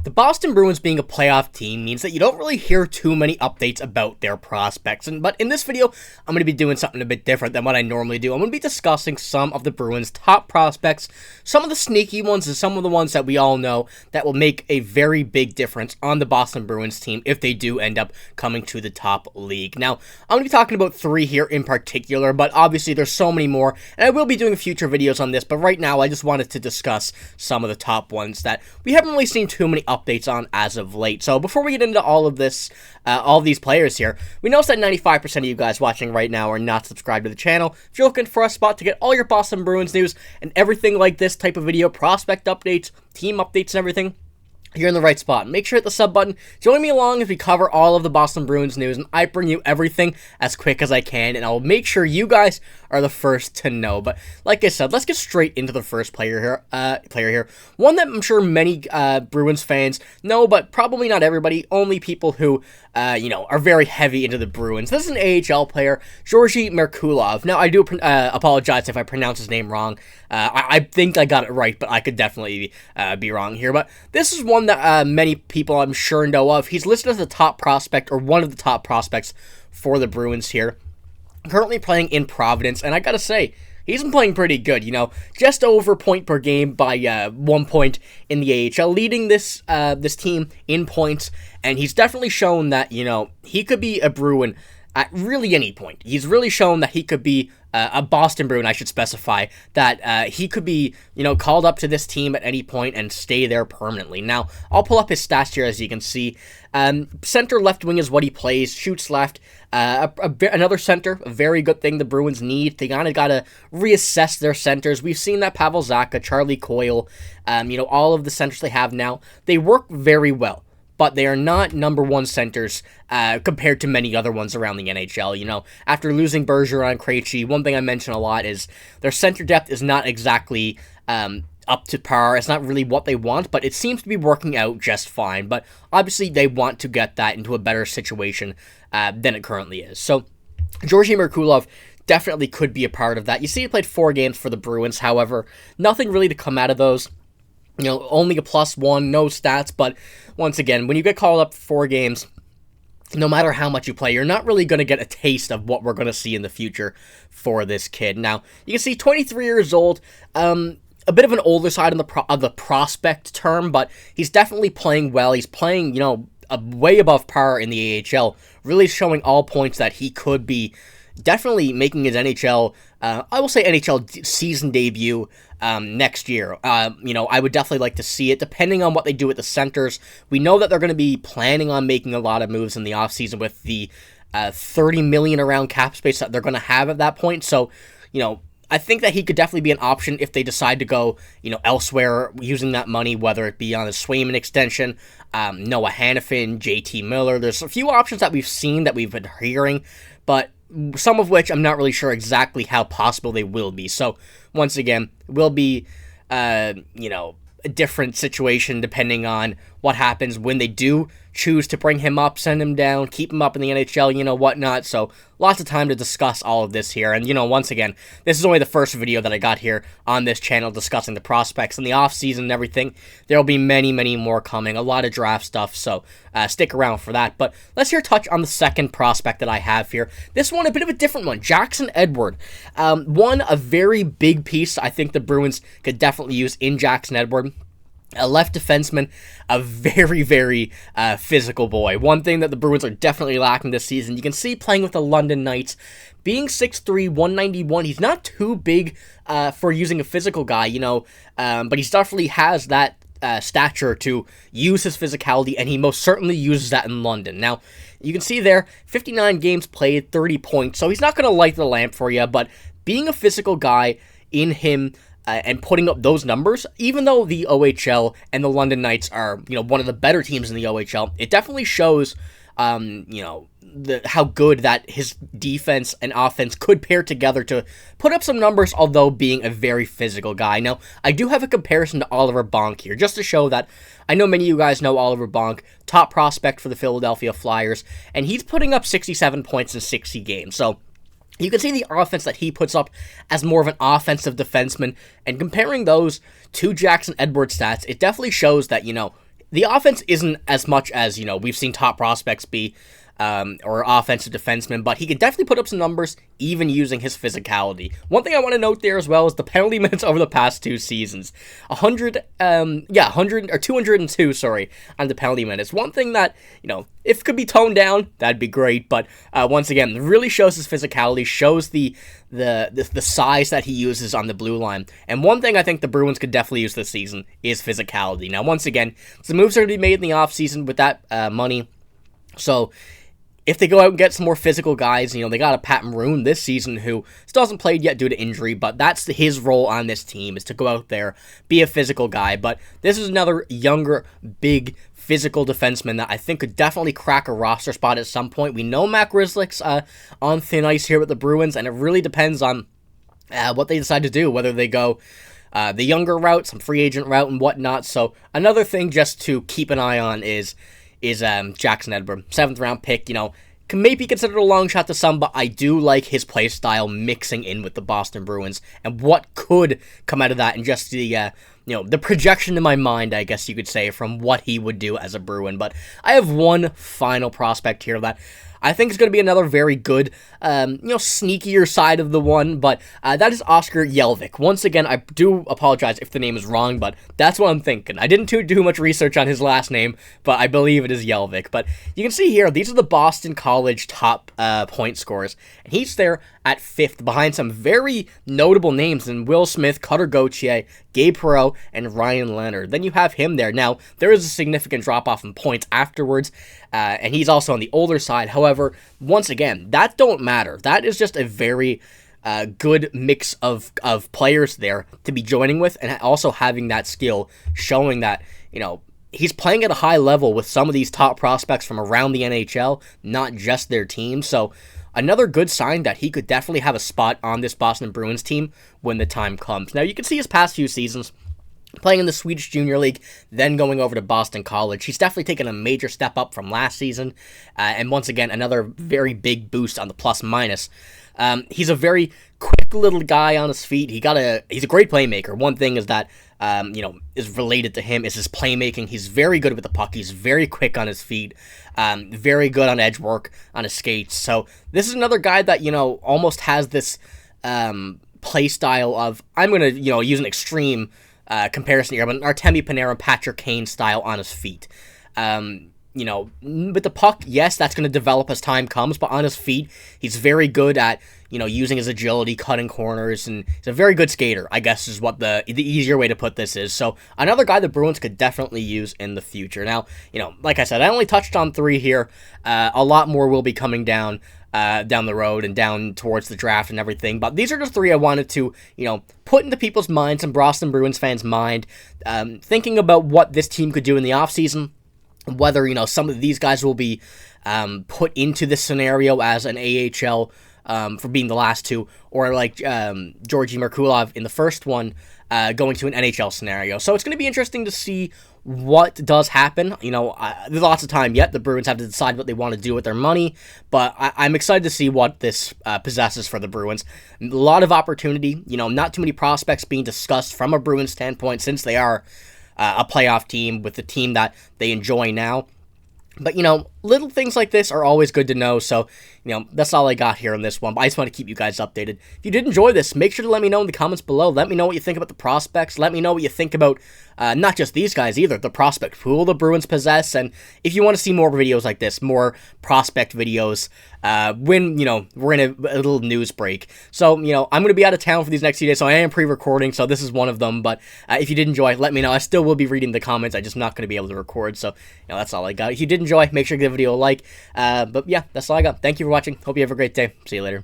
The Boston Bruins being a playoff team means that you don't really hear too many updates about their prospects, but in this video, I'm going to be doing something a bit different than what I normally do. I'm going to be discussing some of the Bruins' top prospects, some of the sneaky ones, and some of the ones that we all know that will make a very big difference on the Boston Bruins team if they do end up coming to the top league. Now, I'm going to be talking about 3 here in particular, but obviously there's so many more, and I will be doing future videos on this, but right now I just wanted to discuss some of the top ones that we haven't really seen too many updates on as of late. So before we get into all of this, all of these players here, we noticed that 95% of you guys watching right now are not subscribed to the channel. If you're looking for a spot to get all your Boston Bruins news and everything like this type of video, prospect updates, team updates and everything, you're in the right spot. Make sure to hit the sub button. Join me along as we cover all of the Boston Bruins news, and I bring you everything as quick as I can, and I'll make sure you guys are the first to know. But like I said, let's get straight into the first player here. One that I'm sure many Bruins fans know, but probably not everybody. Only people who are very heavy into the Bruins. This is an AHL player, Georgii Merkulov. Now, I do apologize if I pronounce his name wrong. I think I got it right, but I could definitely be wrong here. But this is one that many people I'm sure know of. He's listed as the top prospect, or one of the top prospects for the Bruins here. Currently playing in Providence, and I gotta say, he's been playing pretty good, just over point per game by 1 point in the AHL, leading this team in points, and he's definitely shown that, he could be a Bruin at really any point. He's really shown that he could be a Boston Bruin, I should specify, that he could be, called up to this team at any point and stay there permanently. Now, I'll pull up his stats here, as you can see. Center left wing is what he plays, shoots left. Another center, a very good thing the Bruins need. They kind of got to reassess their centers. We've seen that Pavel Zacha, Charlie Coyle, all of the centers they have now, they work very well, but they are not number one centers compared to many other ones around the NHL. After losing Bergeron and Krejci, one thing I mention a lot is their center depth is not exactly up to par. It's not really what they want, but it seems to be working out just fine. But obviously, they want to get that into a better situation than it currently is. So, Georgii Merkulov definitely could be a part of that. You see, he played 4 games for the Bruins. However, nothing really to come out of those. Only a +1, no stats, but once again, when you get called up for 4 games, no matter how much you play, you're not really going to get a taste of what we're going to see in the future for this kid. Now, you can see 23 years old, a bit of an older side of the prospect term, but he's definitely playing well. He's playing, way above par in the AHL, really showing all points that he could be definitely making his NHL, I will say NHL season debut next year. I would definitely like to see it, depending on what they do with the centers. We know that they're going to be planning on making a lot of moves in the offseason with the $30 million around cap space that they're going to have at that point. So, I think that he could definitely be an option if they decide to go, elsewhere using that money, whether it be on a Sweeney extension, Noah Hannafin, JT Miller. There's a few options that we've seen that we've been hearing, but some of which I'm not really sure exactly how possible they will be. So, once again, it will be, a different situation depending on what happens when they do choose to bring him up, send him down, keep him up in the NHL, whatnot. So, lots of time to discuss all of this here. And, once again, this is only the first video that I got here on this channel discussing the prospects and the offseason and everything. There will be many, many more coming, a lot of draft stuff, so stick around for that. But let's touch on the second prospect that I have here. This one, a bit of a different one, Jackson Edward. A very big piece I think the Bruins could definitely use in Jackson Edward. A left defenseman, a very, very physical boy. One thing that the Bruins are definitely lacking this season, you can see playing with the London Knights, being 6'3", 191, he's not too big for using a physical guy, but he definitely has that stature to use his physicality, and he most certainly uses that in London. Now, you can see there, 59 games played, 30 points, so he's not going to light the lamp for you, but being a physical guy in him, and putting up those numbers, even though the OHL and the London Knights are, one of the better teams in the OHL, it definitely shows, how good that his defense and offense could pair together to put up some numbers, although being a very physical guy. Now, I do have a comparison to Oliver Bonk here, just to show that I know many of you guys know Oliver Bonk, top prospect for the Philadelphia Flyers, and he's putting up 67 points in 60 games, so you can see the offense that he puts up as more of an offensive defenseman, and comparing those to Jackson Edwards' stats, it definitely shows that, the offense isn't as much as, we've seen top prospects be, or offensive defensemen, but he could definitely put up some numbers, even using his physicality. One thing I want to note there as well is the penalty minutes over the past 2 seasons. 202, on the penalty minutes. One thing that, if it could be toned down, that'd be great, but once again, really shows his physicality, shows the size that he uses on the blue line. And one thing I think the Bruins could definitely use this season is physicality. Now, once again, some moves are going to be made in the offseason with that money, so if they go out and get some more physical guys, they got a Pat Maroon this season who still hasn't played yet due to injury, but that's his role on this team, is to go out there, be a physical guy. But this is another younger, big, physical defenseman that I think could definitely crack a roster spot at some point. We know Matt Grzelcyk's on thin ice here with the Bruins, and it really depends on what they decide to do, whether they go the younger route, some free agent route, and whatnot. So another thing just to keep an eye on is Jackson Edward, 7th round pick, can maybe considered a long shot to some, but I do like his play style mixing in with the Boston Bruins and what could come out of that, and just the projection in my mind, I guess you could say, from what he would do as a Bruin. But I have one final prospect here that I think is going to be another very good, sneakier side of the one, but that is Oskar Jellvik. Once again, I do apologize if the name is wrong, but that's what I'm thinking. I didn't do much research on his last name, but I believe it is Jellvik. But you can see here, these are the Boston College top point scorers, and he's there at 5th behind some very notable names in Will Smith, Cutter Gauthier, Gabe Perreault, and Ryan Leonard. Then you have him there. Now, there is a significant drop-off in points afterwards, and he's also on the older side. However, once again, that don't matter. That is just a very good mix of players there to be joining with, and also having that skill, showing that, he's playing at a high level with some of these top prospects from around the NHL, not just their team. So another good sign that he could definitely have a spot on this Boston Bruins team when the time comes. Now, you can see his past few seasons playing in the Swedish Junior League, then going over to Boston College. He's definitely taken a major step up from last season, and once again, another very big boost on the plus-minus. He's a very quick little guy on his feet. He's a great playmaker. One thing is that, is related to him is his playmaking. He's very good with the puck. He's very quick on his feet, very good on edge work, on his skates. So this is another guy that, almost has this play style of, I'm going to, use an extreme comparison here, but an Artemi Panarin, Patrick Kane style on his feet. With the puck, yes, that's going to develop as time comes, but on his feet, he's very good at, using his agility, cutting corners, and he's a very good skater, I guess is what the easier way to put this is. So another guy the Bruins could definitely use in the future. Now, like I said, I only touched on 3 here. A lot more will be coming down the road and down towards the draft and everything. But these are just 3 I wanted to, put into people's minds and Boston Bruins fans' mind, thinking about what this team could do in the offseason, whether, some of these guys will be put into this scenario as an AHL for being the last 2, or like Georgii Merkulov in the first one, going to an NHL scenario. So it's going to be interesting to see what does happen. There's lots of time yet. The Bruins have to decide what they want to do with their money, but I'm excited to see what this possesses for the Bruins. A lot of opportunity, not too many prospects being discussed from a Bruins standpoint, since they are a playoff team with the team that they enjoy now. But, little things like this are always good to know, so, that's all I got here on this one, but I just want to keep you guys updated. If you did enjoy this, make sure to let me know in the comments below. Let me know what you think about the prospects. Let me know what you think about, not just these guys either, the prospect pool the Bruins possess, and if you want to see more videos like this, more prospect videos, when, we're in a little news break. So, I'm going to be out of town for these next few days, so I am pre-recording, so this is one of them, but if you did enjoy, let me know. I still will be reading the comments, I'm just not going to be able to record, so, that's all I got. If you did enjoy, make sure to give the video a like, but yeah, that's all I got. Thank you for watching. Hope you have a great day. See you later.